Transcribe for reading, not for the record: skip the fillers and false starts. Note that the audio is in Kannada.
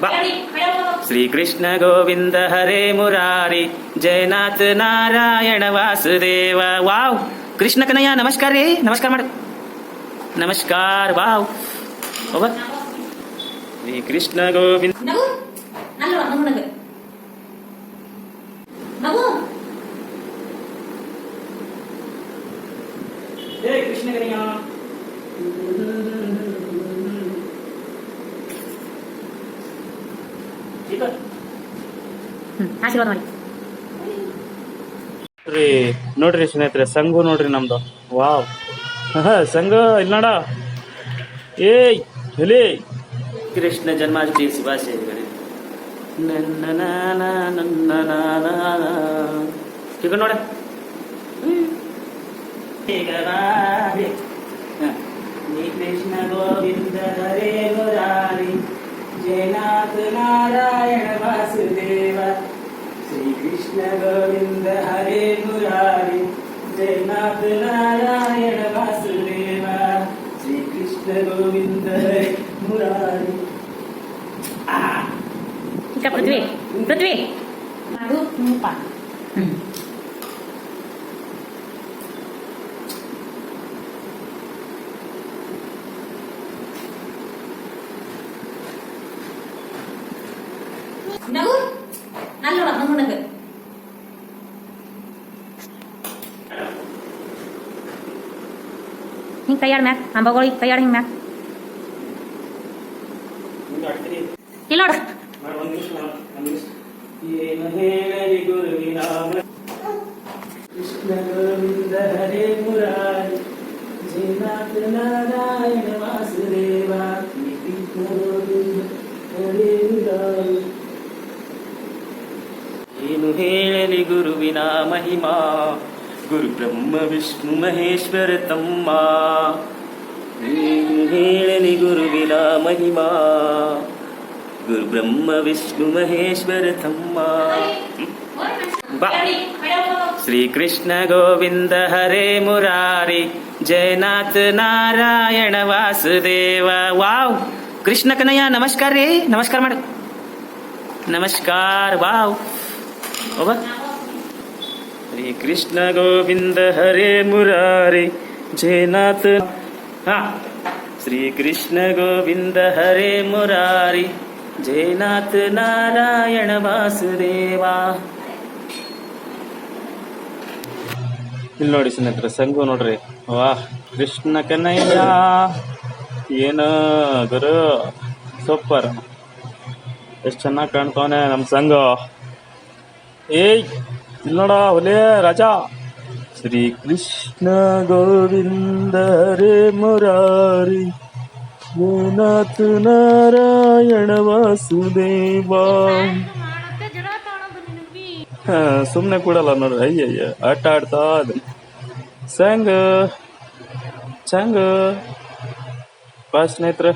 ಬಾ. ಶ್ರೀಕೃಷ್ಣ ಗೋವಿಂದ ಹರೇ ಮುರಾರಿ ಜಯನಾಥ ನಾರಾಯಣ ವಾಸುದೇವ. ವಾವ್, ಕೃಷ್ಣ ಕನಯ್ಯ ನಮಸ್ಕಾರ ರೀ, ನಮಸ್ಕಾರ ಮಾಡು, ನಮಸ್ಕಾರ. ವಾವ್, ಹೋಗ. ಶ್ರೀಕೃಷ್ಣ ಗೋವಿಂದ. ಹೇ ಕೃಷ್ಣ ಕನಯ್ಯ. ಆಶೀರ್ವಾದ ಮಾಡಿ ರೀ. ನೋಡ್ರಿ ಸ್ನೇಹಿತರೆ, ಸಂಘು ನೋಡ್ರಿ ನಮ್ದು. ವಾವ್, ಸಂಘ ಇಲ್ಲಿ ನೋಡ. ಏಯ್ ಎಲ್ಲಿ? ಕೃಷ್ಣ ಜನ್ಮಾಷ್ಟಮಿ ಶುಭಾಶಯಗಳು. ಈಗ ನೋಡ. ಕೃಷ್ಣ ಗೋವಿಂದ ಹರೇ ಮುರಾರಿ ಜಯನಾಥ ನಾರಾಯಣ ವಾಸುದೇವ. ಶ್ರೀಕೃಷ್ಣ ಗೋವಿಂದ ಹರೇ ಮುರಾರಿ ಜಯನಾಥ ನಾರಾಯಣ ವಾಸುದೇವ. ಶ್ರೀಕೃಷ್ಣ ಗೋವಿಂದ ಹರೇ ಮುರಾರಿ. ಈಗ ಪೃಥ್ವಿ ಪೃಥ್ವಿ ಮಾಡು ಮೂಪ. ನಗು ನಲ್ಲೋಡ ನಗುನಗ. ಹಿಂಗೆ ಕೈಯಾಡ ಮ್ಯಾಕ್ ಅಂಬಗೋಳಿ ಕೈಯಾಡ ಹಿಂಗೆ ಮ್ಯಾಕ್ ಇಲ್ಲ ನೋಡ. ಏನು ಹೇಳಲಿ ಗುರುವಿನ ಕೃಷ್ಣ ಗೋವಿಂದ ಹರೇ ಮುರಾರಿ ಜಯನಾಥ ನಾರಾಯಣ ವಾಸುದೇವ. ಕೃಷ್ಣ ಗೋವಿಂದ ಹರೇ ಮುರಾರಿ. ಏನು ಹೇಳಲಿ ಗುರುವಿನ ಮಹಿಮಾ, ಗುರು ಬ್ರಹ್ಮ ವಿಷ್ಣು ಮಹೇಶ್ವರ ತಮ್ಮ. ಏನು ಹೇಳಲಿ ಗುರುವಿನ ಮಹಿಮಾ, ಗುರು ಬ್ರಹ್ಮ ವಿಷ್ಣು ಮಹೇಶ್ವರ ತಮ್ಮ. ಬಾ. ಶ್ರೀಕೃಷ್ಣ ಗೋವಿಂದ ಹರೇ ಮುರಾರಿ ಜಯನಾಥ ನಾರಾಯಣ ವಾಸುದೇವ. ವಾವ್, ಕೃಷ್ಣ ಕನಯ್ಯ ನಮಸ್ಕಾರ ರೀ, ನಮಸ್ಕಾರ ಮಾಡು, ನಮಸ್ಕಾರ. ವಾವ್, ಹೋಗ. ಶ್ರೀಕೃಷ್ಣ ಗೋವಿಂದ ಹರೇ ಮುರಾರಿ ಜಯನಾಥ. ಹಾ, ಶ್ರೀಕೃಷ್ಣ ಗೋವಿಂದ ಹರೇ ಮುರಾರಿ ಜಯನಾಥ ನಾರಾಯಣ ವಾಸುದೇವ. ಇಲ್ಲಿ ನೋಡಿ ಸ್ನೇಹಿತರೆ, ಸಂಘು ನೋಡ್ರಿ. ವಾಹ್, ಕೃಷ್ಣ ಕನ್ನಯ್ಯ ಏನು ಗುರು, ಸೂಪರ್. ಎಷ್ಟು ಚೆನ್ನಾಗಿ ಕಾಣ್ತಾವನೆ ನಮ್ಮ ಸಂಘ. ಏಯ್ ಇಲ್ಲಿ ನೋಡ ಒಲೆ ರಾಜ. ಶ್ರೀಕೃಷ್ಣ ಗೋವಿಂದ ಹರೇ ಮುರಾರಿ ಜಯನಾಥ ನಾರಾಯಣ ವಾಸುದೇವ. ಸುಮ್ಮನೆ ಕೂಡಲ್ಲ ನೋಡ್ರಿ. ಅಯ್ಯಯ್ಯ ಆಟ ಆಡ್ತಾ ಅದು ಸಂಘ ಸಂಘ. ಬಾ ಸ್ನೇಹಿತರೆ.